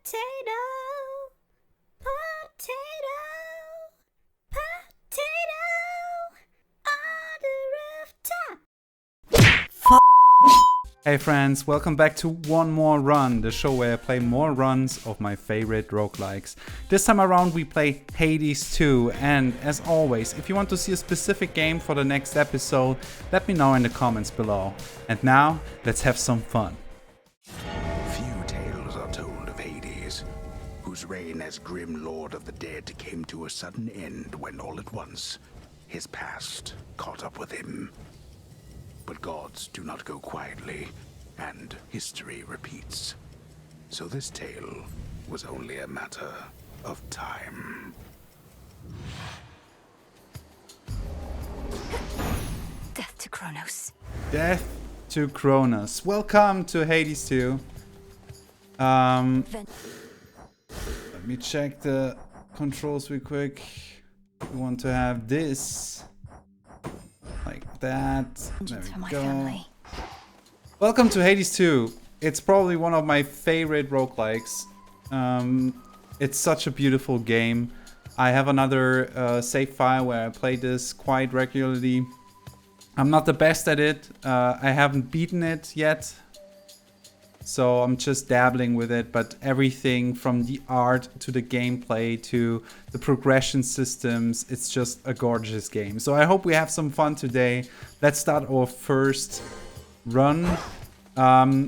Potato, potato, potato on the rooftop. Hey friends, welcome back to One More Run, the show where I play more runs of my favorite roguelikes. This time around we play Hades 2, and as always, if you want to see a specific game for the next episode, let me know in the comments below. And now, let's have some fun. Few tales are told of Hades, whose reign as grim lord of the dead came to a sudden end when all at once, his past caught up with him. But gods do not go quietly, and history repeats. So this tale was only a matter of time. Death to Kronos. Death to Kronos. Welcome to Hades 2. Let me check the controls real quick. We want to have this. Like that. There we go. Welcome to Hades 2. It's probably one of my favorite roguelikes. It's such a beautiful game. I have another save file where I play this quite regularly. I'm not the best at it. I haven't beaten it yet. So I'm just dabbling with it, but everything from the art to the gameplay to the progression systems, it's just a gorgeous game. So I hope we have some fun today. Let's start our first run.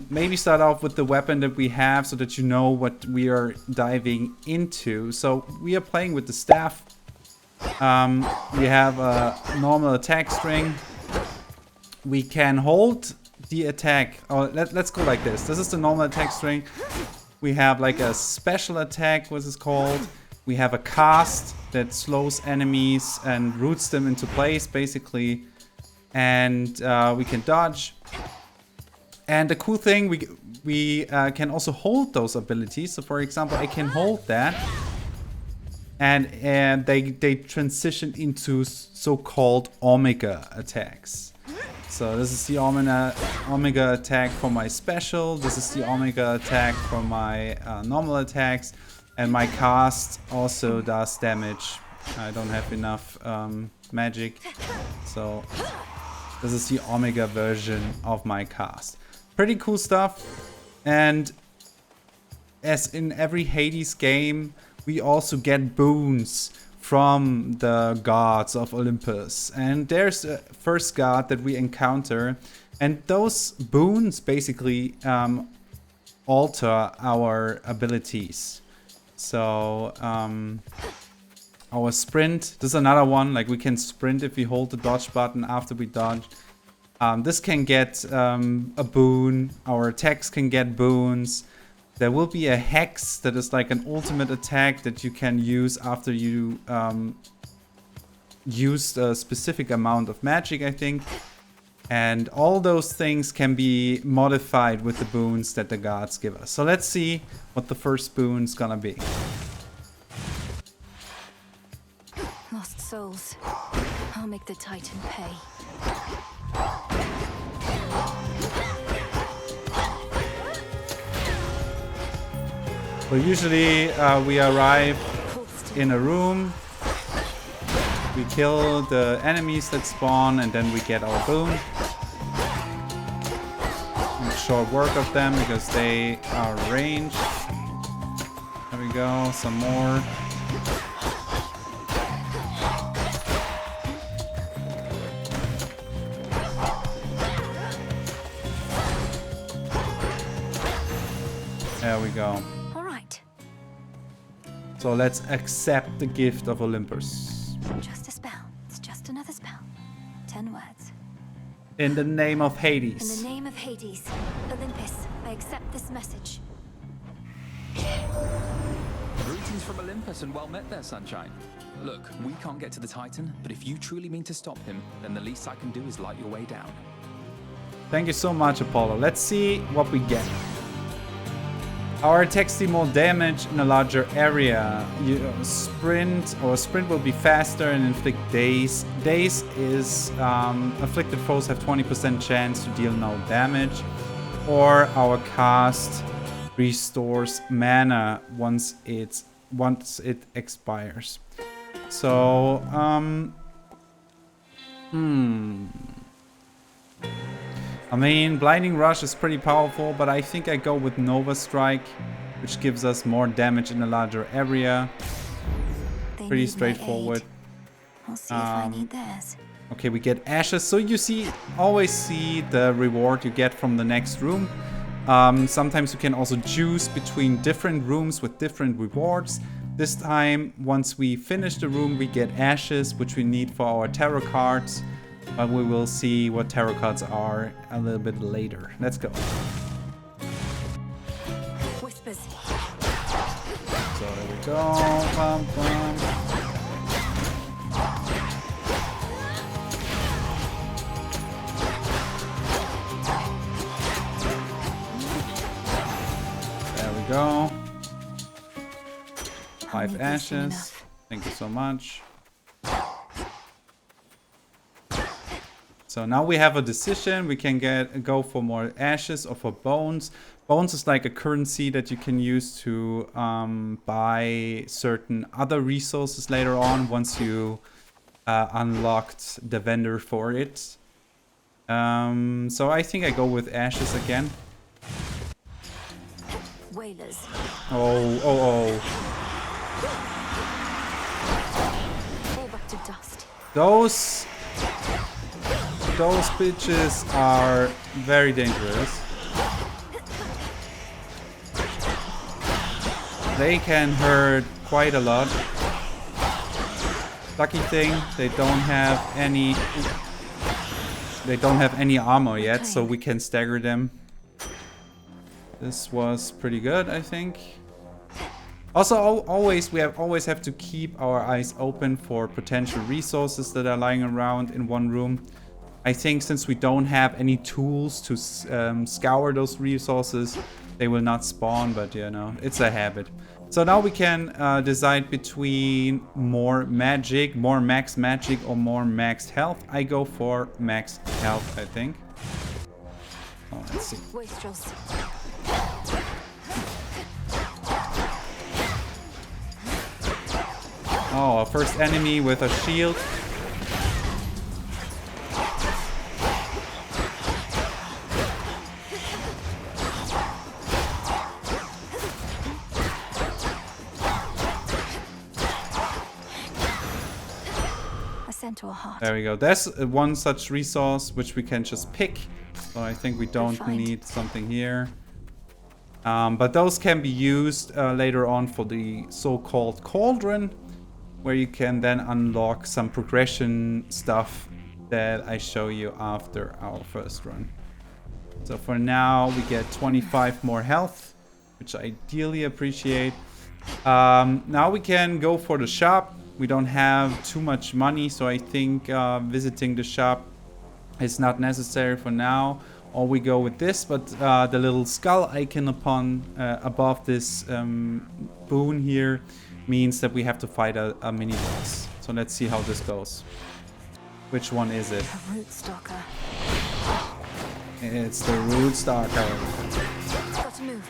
Maybe start off with the weapon that we have so that you know what we are diving into. So we are playing with the staff. We have a normal attack string. We can hold the attack. Oh, let's go like this. This is the normal attack string. We have like a special attack, what is it called? We have a cast that slows enemies and roots them into place, basically. And we can dodge. And the cool thing, we can also hold those abilities. So for example, I can hold that. And they transition into so-called Omega attacks. So this is the Omega attack for my special. This is the Omega attack for my normal attacks. And my cast also does damage. I don't have enough magic. So this is the Omega version of my cast. Pretty cool stuff. And as in every Hades game, we also get boons from the gods of Olympus. And there's the first god that we encounter. And those boons basically alter our abilities. So our sprint, this is another one. Like we can sprint if we hold the dodge button after we dodge. This can get a boon. Our attacks can get boons. There will be a hex that is like an ultimate attack that you can use after you used a specific amount of magic, I think. And all those things can be modified with the boons that the gods give us. So let's see what the first boon's gonna be. Lost souls. I'll make the Titan pay. Well, usually we arrive in a room, we kill the enemies that spawn, and then we get our boon. Make short work of them because they are ranged. There we go, some more. There we go. So let's accept the gift of Olympus. Just a spell. It's just another spell. 10 words. In the name of Hades. In the name of Hades, Olympus, I accept this message. Greetings from Olympus and well met there, sunshine. Look, we can't get to the Titan, but if you truly mean to stop him, then the least I can do is light your way down. Thank you so much, Apollo. Let's see what we get. Our attacks deal more damage in a larger area. Sprint will be faster and inflict daze. Daze is afflicted foes have 20% chance to deal no damage. Or our cast restores mana once it expires. So I mean, Blinding Rush is pretty powerful, but I think I go with Nova Strike, which gives us more damage in a larger area. Pretty straightforward. I'll see if I need theirs. Okay, we get ashes. So you always see the reward you get from the next room. Sometimes you can also choose between different rooms with different rewards. This time, once we finish the room, we get ashes, which we need for our tarot cards. But we will see what tarot cards are a little bit later. Let's go. Whispers. So there we go. Bum, bum. There we go. 5 ashes. Thank you so much. So now we have a decision. We can go for more ashes or for bones. Bones is like a currency that you can use to buy certain other resources later on once you unlocked the vendor for it. So I think I go with ashes again. Whalers. Oh. All back to dust. Those bitches are very dangerous. They can hurt quite a lot. Lucky thing, they don't have any armor yet, so we can stagger them. This was pretty good, I think. Also, we always have to keep our eyes open for potential resources that are lying around in one room. I think since we don't have any tools to scour those resources, they will not spawn, but you know, it's a habit. So now we can decide between more max magic or more maxed health. I go for max health, I think. Oh, let's see. Wastrels. Oh, our first enemy with a shield. There we go. There's one such resource which we can just pick. So I think we don't need something here. But those can be used later on for the so-called cauldron, where you can then unlock some progression stuff that I show you after our first run. So for now we get 25 more health, which I ideally appreciate. Now we can go for the shop. We don't have too much money, so I think visiting the shop is not necessary for now. Or we go with this, but the little skull icon above this boon here means that we have to fight a mini boss. So let's see how this goes. Which one is it? A root stalker. It's the root stalker. Got to move.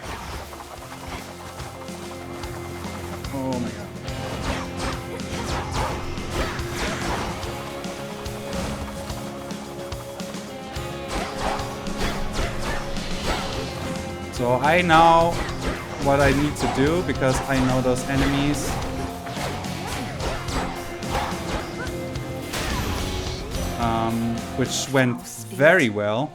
Oh my god. So I know what I need to do because I know those enemies. Which went very well.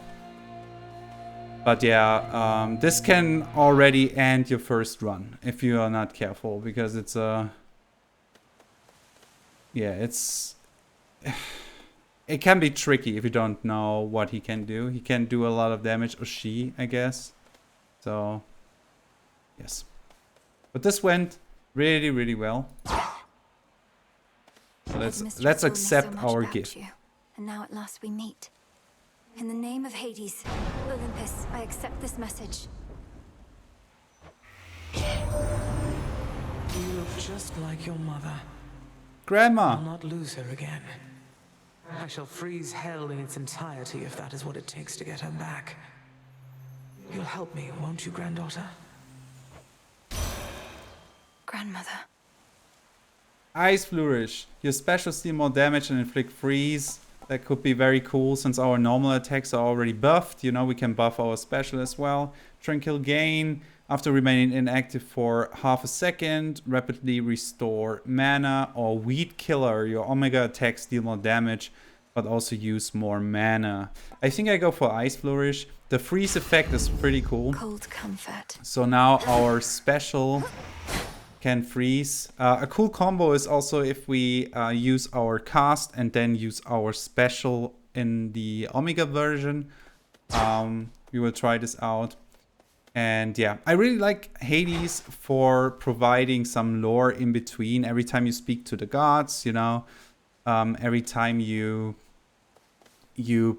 But yeah, this can already end your first run if you are not careful, because it's a... Yeah, it's... It can be tricky if you don't know what he can do. He can do a lot of damage, or she, I guess. So, yes. But this went really, really well. So let's accept our gift. And now at last we meet. In the name of Hades, Olympus, I accept this message. You look just like your mother. Grandma! I'll not lose her again. I shall freeze hell in its entirety if that is what it takes to get her back. You'll help me, won't you, granddaughter? grandmother. Ice Flourish. Your specials deal more damage and inflict freeze. That could be very cool since our normal attacks are already buffed. You know, we can buff our special as well. Tranquil Gain. After remaining inactive for half a second, rapidly restore mana. Or Weed Killer. Your Omega attacks deal more damage, but also use more mana. I think I go for Ice Flourish. The freeze effect is pretty cool. Cold comfort. So now our special can freeze. A cool combo is also if we use our cast and then use our special in the Omega version. We will try this out. And yeah, I really like Hades for providing some lore in between. Every time you speak to the gods, you know, every time you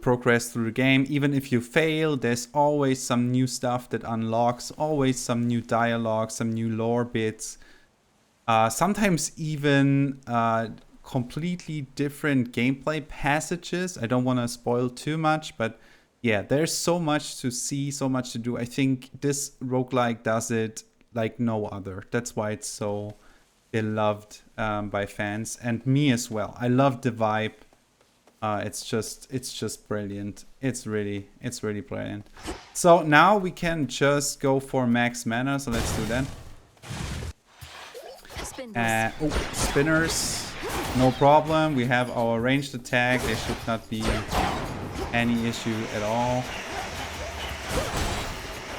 progress through the game, even if you fail, there's always some new stuff that unlocks, always some new dialogue, some new lore bits. Sometimes even completely different gameplay passages. I don't want to spoil too much, but yeah, there's so much to see, so much to do. I think this roguelike does it like no other. That's why it's so beloved by fans and me as well. I love the vibe. It's just brilliant. It's really brilliant. So now we can just go for max mana. So let's do that. Spinners, no problem. We have our ranged attack. There should not be any issue at all.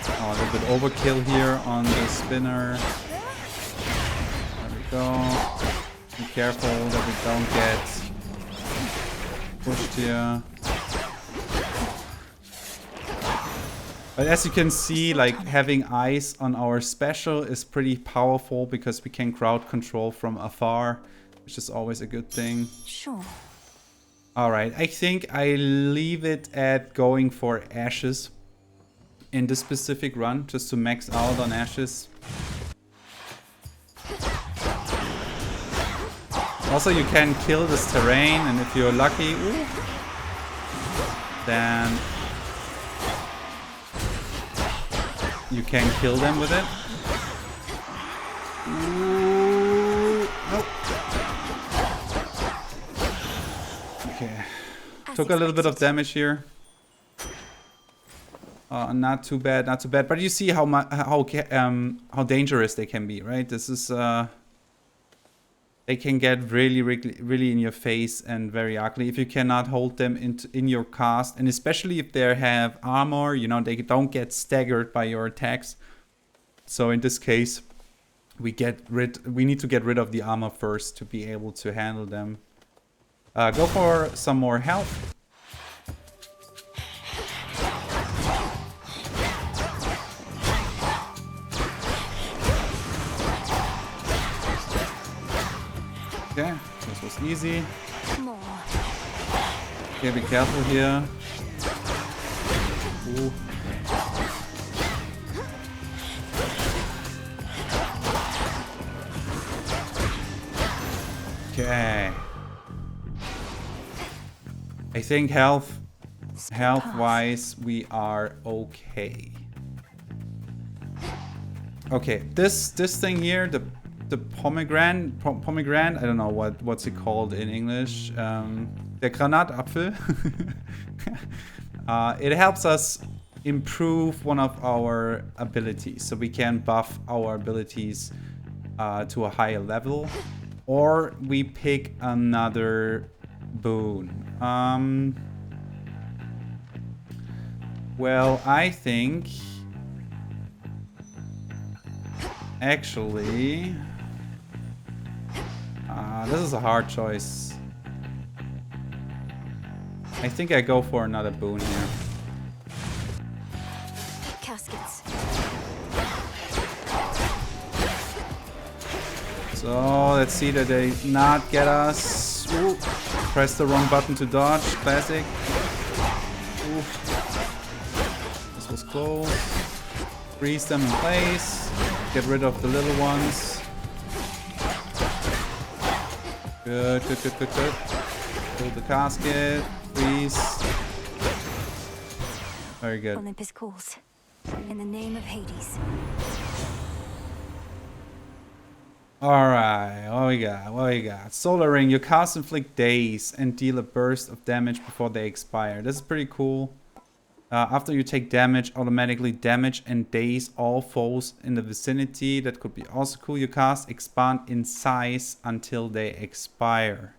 Oh, a little bit overkill here on the spinner. There we go. Be careful that we don't get pushed here. But as you can see, like having ice on our special is pretty powerful because we can crowd control from afar, which is always a good thing. Sure. Alright, I think I leave it at going for Ashes in this specific run, just to max out on Ashes. Also, you can kill this terrain, and if you're lucky, then you can kill them with it. Nope. Okay. Took a little bit of damage here. Not too bad, not too bad. But you see how dangerous they can be, right? This is they can get really in your face and very ugly if you cannot hold them in your cast, and especially if they have armor. You know, they don't get staggered by your attacks. So in this case, we need to get rid of the armor first to be able to handle them. Go for some more health. Okay, this was easy. More. Okay, be careful here. Ooh. Okay. I think health-wise, we are okay. Okay, this thing here, the pomegranate, I don't know what's it called in English. Der Granatapfel. It helps us improve one of our abilities, so we can buff our abilities to a higher level, or we pick another boon. Well, I think actually this is a hard choice. I think I go for another boon here. Caskets. So let's see that they not get us. Ooh, press the wrong button to dodge. Classic. Ooh. This was close. Freeze them in place. Get rid of the little ones. Good. Build the casket. Freeze. Very good. Olympus calls. In the name of Hades. Alright, what we got? What we got? Solar Ring. You cast inflict daze and deal a burst of damage before they expire. This is pretty cool. After you take damage, automatically damage and daze all foes in the vicinity. That could be also cool. You cast expand in size until they expire.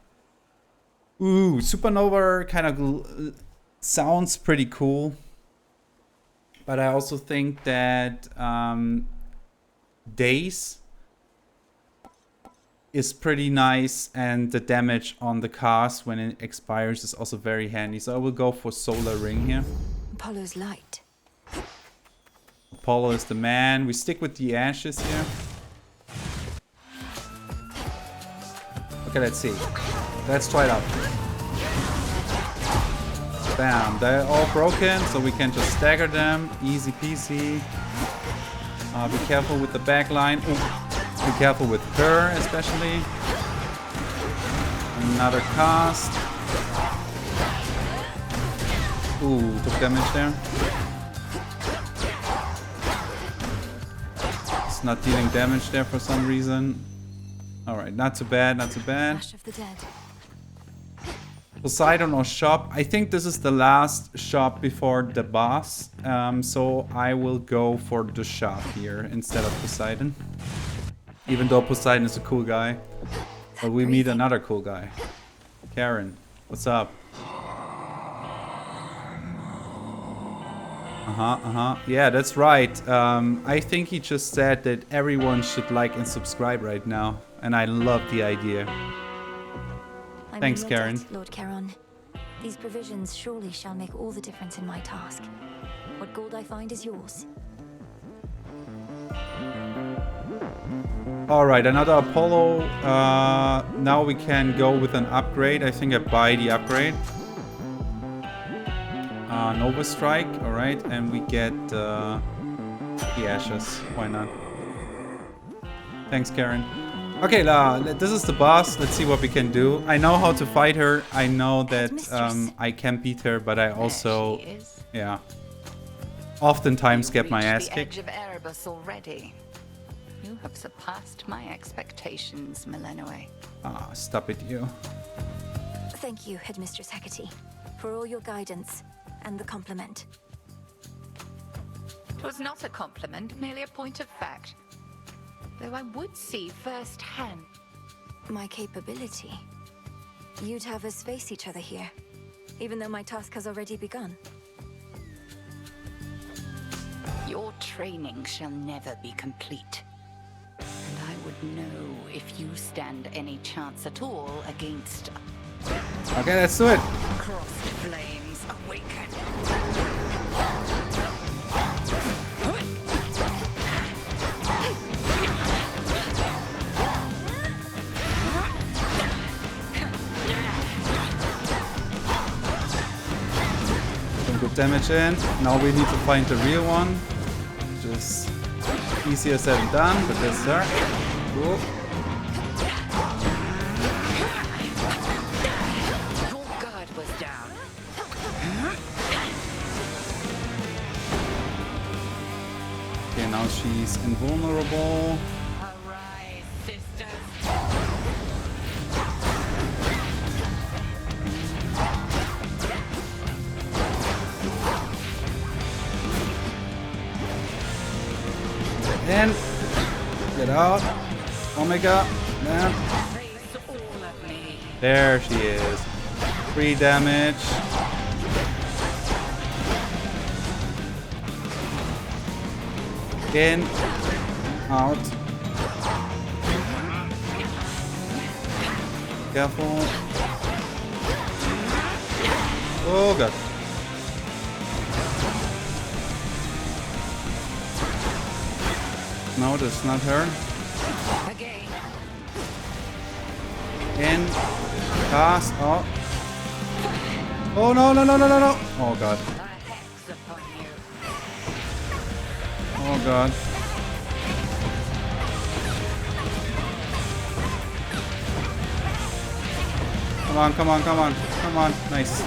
Ooh, Supernova kind of sounds pretty cool. But I also think that daze is pretty nice, and the damage on the cast when it expires is also very handy. So I will go for Solar Ring here. Apollo's light. Apollo is the man. We stick with the ashes here. Okay, let's see. Let's try it out. Bam, they're all broken, so we can just stagger them. Easy peasy. Be careful with the back line. Ooh. Be careful with her, especially. Another cast. Ooh, took damage there. It's not dealing damage there for some reason. Alright, not too bad, not too bad. Ash of the dead. Poseidon or shop. I think this is the last shop before the boss. So I will go for the shop here instead of Poseidon. Even though Poseidon is a cool guy. But we meet another cool guy. Karen, what's up? Yeah, that's right. I think he just said that everyone should like and subscribe right now. And I love the idea. Thanks, Karen. Lord Charon. These provisions surely shall make all the difference in my task. What gold I find is yours. Alright, another Apollo. Now we can go with an upgrade. I think I buy the upgrade. Nova Strike, alright, and we get the ashes. Why not? Thanks, Karen. Okay, this is the boss. Let's see what we can do. I know how to fight her. I know that I can beat her, but I also, yeah, oftentimes get my ass kicked. Edge of Erebus already. You have surpassed my expectations, Milenoe. Ah, stop it, you. Thank you, Headmistress Hecate, for all your guidance and the compliment. It was not a compliment, merely a point of fact. Though I would see firsthand. My capability. You'd have us face each other here, even though my task has already begun. Your training shall never be complete. And I would know if you stand any chance at all against... Okay, let's do it. Crossed flames awaken. Some good damage in. Now we need to find the real one. Which is easier said than done, but that's her. Cool. Okay, now she's invulnerable. Arise, sisters. In. Get out. Omega. Man. Face all of me. There she is. 3 damage. In. Out. Careful. Oh god. No, that's not her. Again. In. Cast. Oh. Oh no, no, no, no, no, no. Oh god. A hex upon you. Oh god. Come on, come on, come on. Come on. Nice.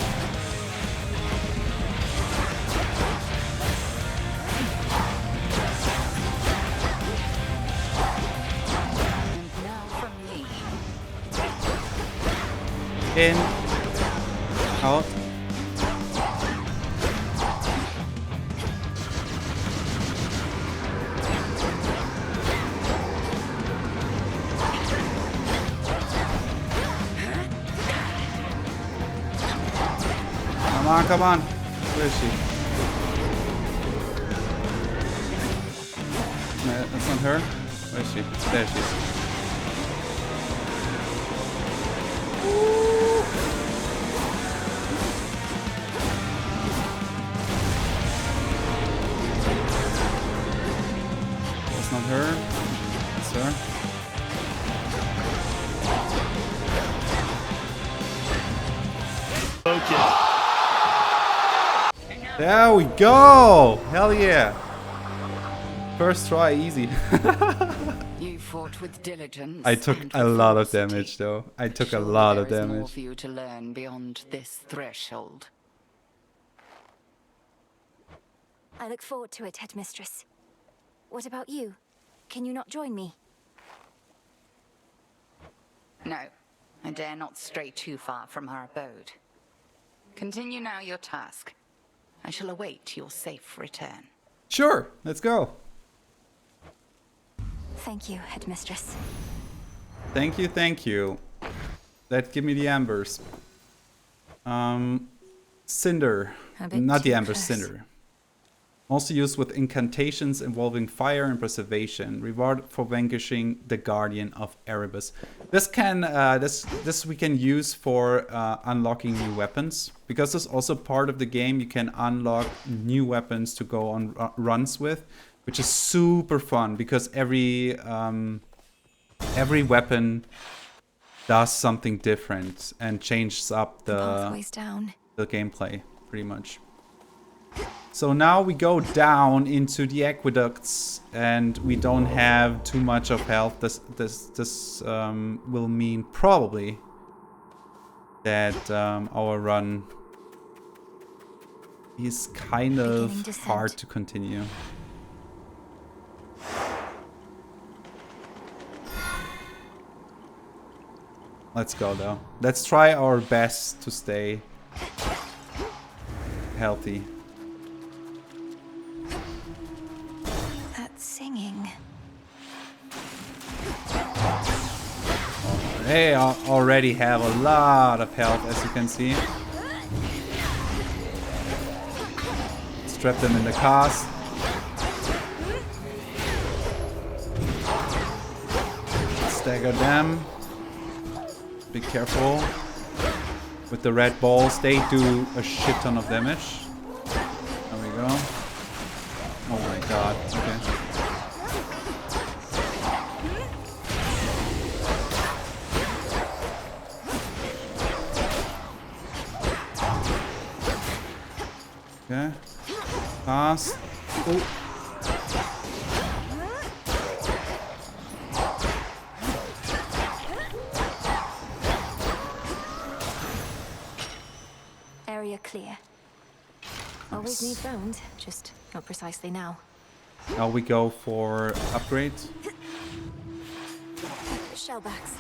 And now In. Out. Come on, come on. Where is she? No, that's not her. Where is she? There she is. That's not her. That's her. There we go! Hell yeah! First try, easy. You fought with diligence. I took and a lot of ferocity. damage though. I took a Surely lot of there is more damage. for you to learn beyond this threshold. I look forward to it, Headmistress. What about you? Can you not join me? No, I dare not stray too far from our abode. Continue now your task. I shall await your safe return. Sure, let's go. Thank you, Headmistress. Thank you, thank you. That give me the ambers. Cinder. A bit Not the too ambers, close. cinder. Also used with incantations involving fire and preservation. Reward for vanquishing the Guardian of Erebus. This can this we can use for unlocking new weapons. Because it's also part of the game, you can unlock new weapons to go on runs with, which is super fun because every weapon does something different and changes up Pathways down. the gameplay pretty much. So now we go down into the aqueducts and we don't have too much of health. This will mean probably that our run is kind of Beginning descent. hard to continue. Let's go though. Let's try our best to stay healthy. That singing. They already have a lot of health, as you can see. Let's trap them in the cast. Stagger them. Be careful with the red balls. They do a shit ton of damage. There we go. Oh my god. Okay. Okay. Fast. Oh. Area clear. Always need bones, just not precisely now. Now we go for upgrades. Shellbacks.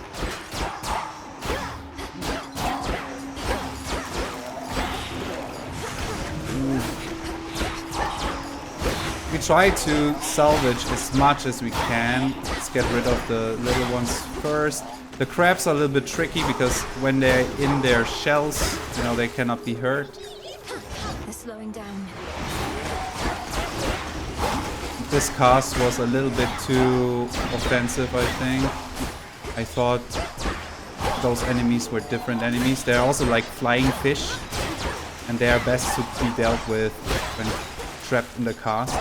We try to salvage as much as we can. Let's get rid of the little ones first. The crabs are a little bit tricky because when they're in their shells, you know, they cannot be hurt. They're slowing down. This cast was a little bit too offensive, I think. I thought those enemies were different enemies. They're also like flying fish, and they are best to be dealt with when trapped in the cast.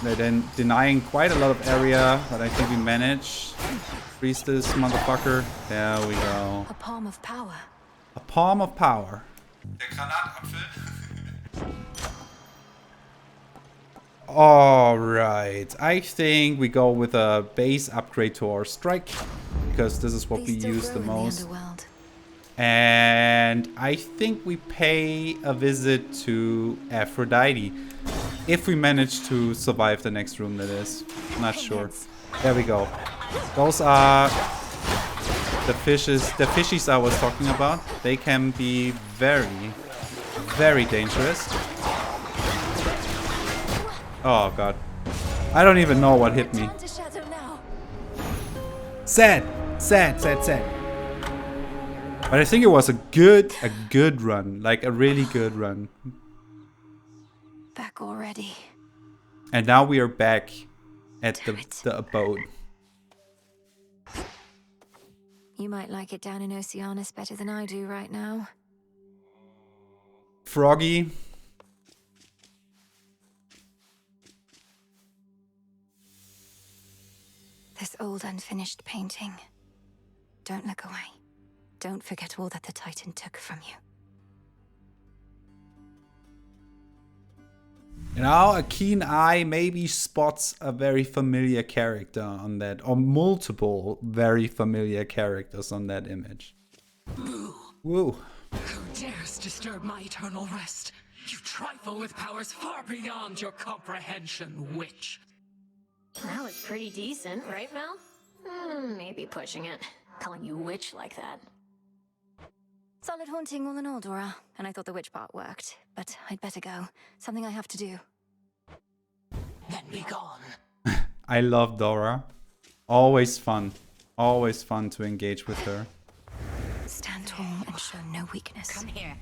They're then denying quite a lot of area, but I think we managed. Freeze this motherfucker. There we go. A palm of power. A palm of power. Alright, I think we go with a base upgrade to our strike, because this is what we These still use the grow in most. underworld. And I think we pay a visit to Aphrodite. If we manage to survive the next room, that is. Not sure. There we go. Those are the fishies I was talking about, they can be very, very dangerous. Oh god. I don't even know what hit me. Turn to shadow now. Sad. But I think it was a good run. Like a really good run. Back already. And now we are back at the abode. You might like it down in Oceanus better than I do right now. Froggy. This old unfinished painting. Don't look away. Don't forget all that the Titan took from you. You know, a keen eye maybe spots a very familiar character on that, or multiple very familiar characters on that image. Woo. Who dares disturb my eternal rest? You trifle with powers far beyond your comprehension, witch. That was pretty decent, right, Mel? Maybe pushing it. Calling you witch like that. Solid haunting all in all, Dora. And I thought the witch part worked. But I'd better go. Something I have to do. Then be gone. I love Dora. Always fun. Always fun to engage with her. Stand tall and show no weakness. Come here.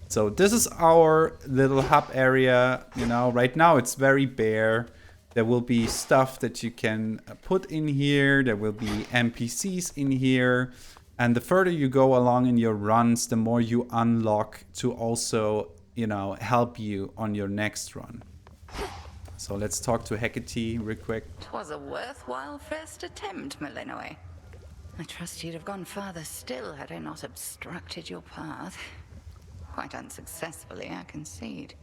So this is our little hub area. You know, right now it's very bare. There will be stuff that you can put in here. There will be NPCs in here. And the further you go along in your runs, the more you unlock to also, you know, help you on your next run. So let's talk to Hecate real quick. 'Twas a worthwhile first attempt, Malinois. I trust you'd have gone farther still had I not obstructed your path. Quite unsuccessfully, I concede.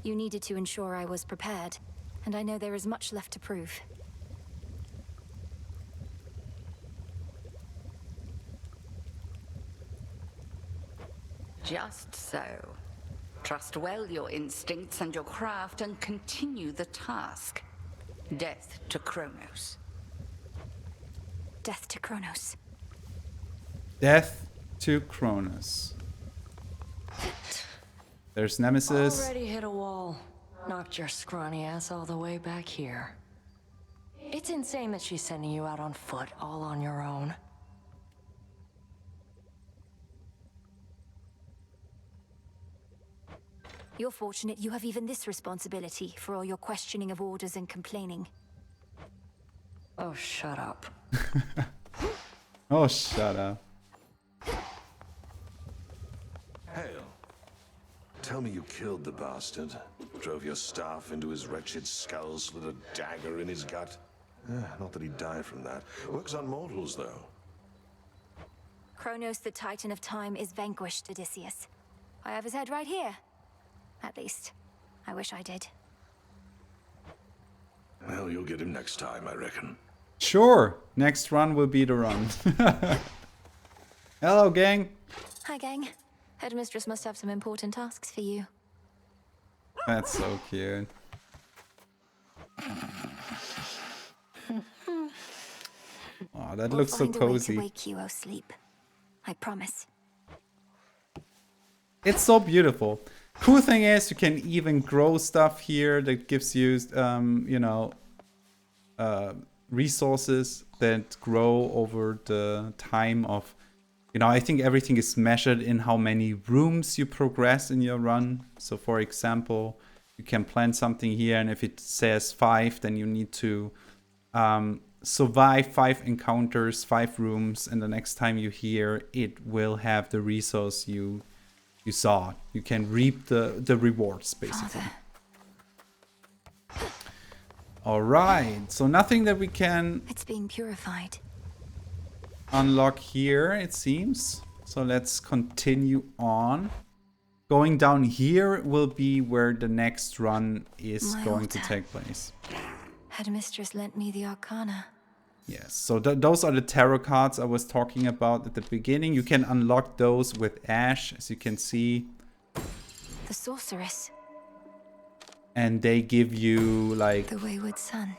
You needed to ensure I was prepared. And I know there is much left to prove. Just so. Trust well your instincts and your craft and continue the task. Death to Kronos. Death to Kronos. Death to Kronos. There's Nemesis. Already hit a wall. Knocked your scrawny ass all the way back here. It's insane that she's sending you out on foot all on your own. You're fortunate you have even this responsibility for all your questioning of orders and complaining. Oh, shut up. Oh, shut up. Hail. Tell me you killed the bastard. Drove your staff into his wretched skull, slid a dagger in his gut. Not that he'd die from that. Works on mortals, though. Kronos, the Titan of Time, is vanquished, Odysseus. I have his head right here. At least, I wish I did. Well, you'll get him next time, I reckon. Sure. Next run will be the run. Hello, gang. Hi, gang. Headmistress must have some important tasks for you. That's so cute. Oh, that looks so We'll find a way cozy. to wake you, oh sleep. I promise. It's so beautiful. Cool thing is you can even grow stuff here that gives you, you know, resources that grow over the time of, you know, I think everything is measured in how many rooms you progress in your run. So for example, you can plant something here and if it says 5, then you need to survive 5 encounters, 5 rooms, and the next time you hear it will have the resource you saw. You can reap the rewards, basically. All right, so nothing that we can It's being purified. unlock here, it seems. So let's continue on. Going down here will be where the next run is My going to altar. take place. Headmistress lent me the Arcana. Yes, so those are the tarot cards I was talking about at the beginning. You can unlock those with Ash, as you can see. The Sorceress. And they give you, like, The Wayward Son.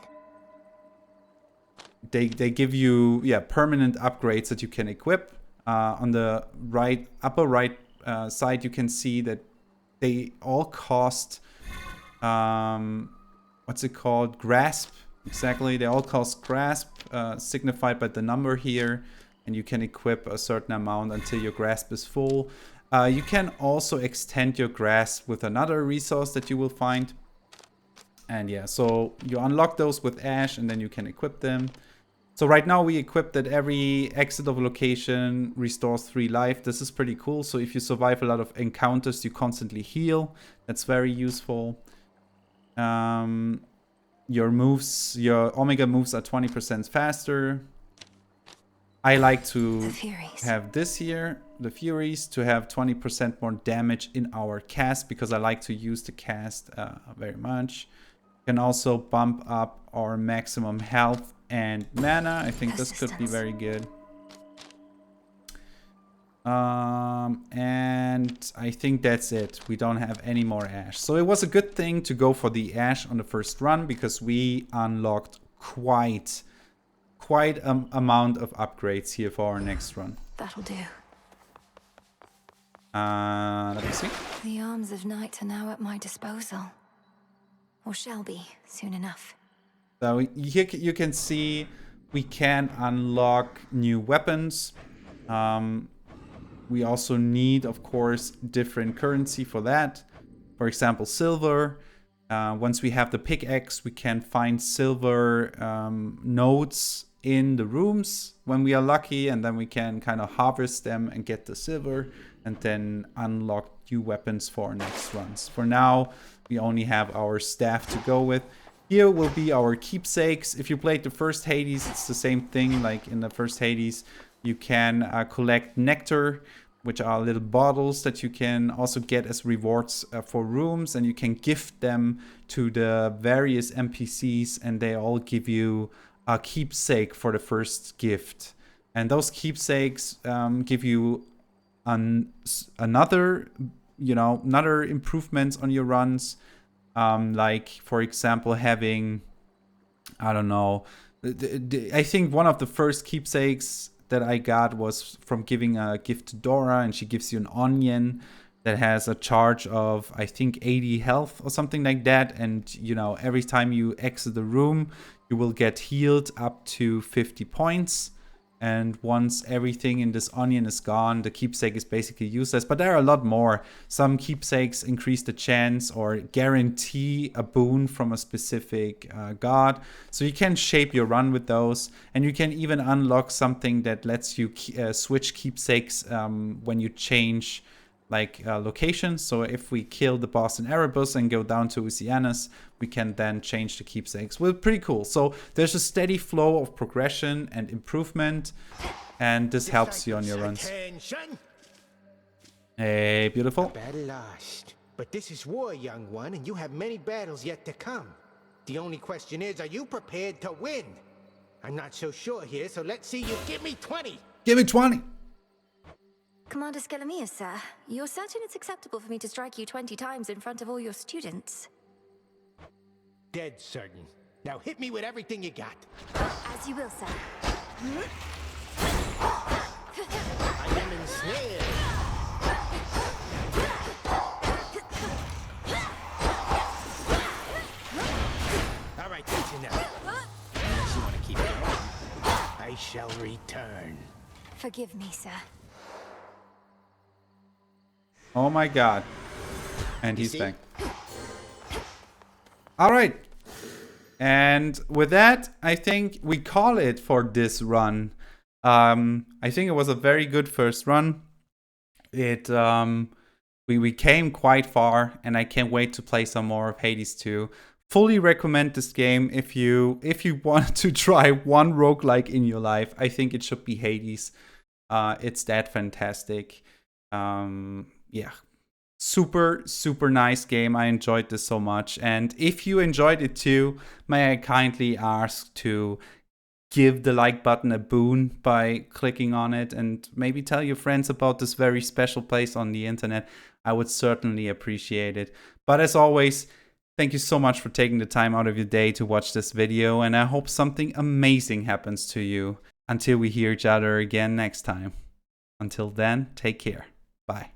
they give you permanent upgrades that you can equip. On the upper right side, you can see that they all cost what's it called? Grasp. Exactly, they all cost grasp, signified by the number here, and you can equip a certain amount until your grasp is full. You can also extend your grasp with another resource that you will find. And yeah, so you unlock those with Ash and then you can equip them. So right now we equip that every exit of a location restores 3 life. This is pretty cool. So if you survive a lot of encounters, you constantly heal. That's very useful. Your moves, your Omega moves are 20% faster. I like to have this here, the Furies, to have 20% more damage in our cast because I like to use the cast very much. Can also bump up our maximum health and mana. I think this could be very good. And I think that's it. We don't have any more Ash. So it was a good thing to go for the Ash on the first run because we unlocked quite amount of upgrades here for our next run. That'll do. Let me see. The arms of night are now at my disposal. Or shall be, soon enough. So here you can see we can unlock new weapons. We also need, of course, different currency for that. For example, silver. Once we have the pickaxe, we can find silver nodes in the rooms when we are lucky, and then we can kind of harvest them and get the silver and then unlock new weapons for our next runs. For now, we only have our staff to go with. Here will be our keepsakes. If you played the first Hades, it's the same thing. Like in the first Hades, you can collect nectar, which are little bottles that you can also get as rewards for rooms, and you can gift them to the various NPCs, and they all give you a keepsake for the first gift. And those keepsakes give you another improvements on your runs. Like, for example, having, I don't know, I think one of the first keepsakes that I got was from giving a gift to Dora, and she gives you an onion that has a charge of, I think, 80 health or something like that. And, you know, every time you exit the room, you will get healed up to 50 points. And once everything in this onion is gone, the keepsake is basically useless. But there are a lot more. Some keepsakes increase the chance or guarantee a boon from a specific god. So you can shape your run with those. And you can even unlock something that lets you switch keepsakes when you change locations. So if we kill the boss in Erebus and go down to Oceanus, we can then change the keepsakes. Well, pretty cool. So there's a steady flow of progression and improvement, and this helps you on your runs. Hey, beautiful. Battle lost. But this is war, young one, and you have many battles yet to come. The only question is, are you prepared to win? I'm not so sure here, so let's see you give me 20. Give me 20. Commander Skelemia, sir, you're certain it's acceptable for me to strike you 20 times in front of all your students? Dead certain. Now hit me with everything you got. As you will, sir. I am ensnared. All right, that's enough. Unless you want to keep going, I shall return. Forgive me, sir. Oh my god. And he's back. All right. And with that, I think we call it for this run. I think it was a very good first run. We came quite far, and I can't wait to play some more of Hades 2. Fully recommend this game if you want to try one roguelike in your life. I think it should be Hades. It's that fantastic. Yeah, super nice game. I enjoyed this so much, and if you enjoyed it too, may I kindly ask to give the like button a boon by clicking on it, and maybe tell your friends about this very special place on the internet. I would certainly appreciate it. But as always, Thank you so much for taking the time out of your day to watch this video, and I hope something amazing happens to you until we hear each other again next time. Until then, take care. Bye.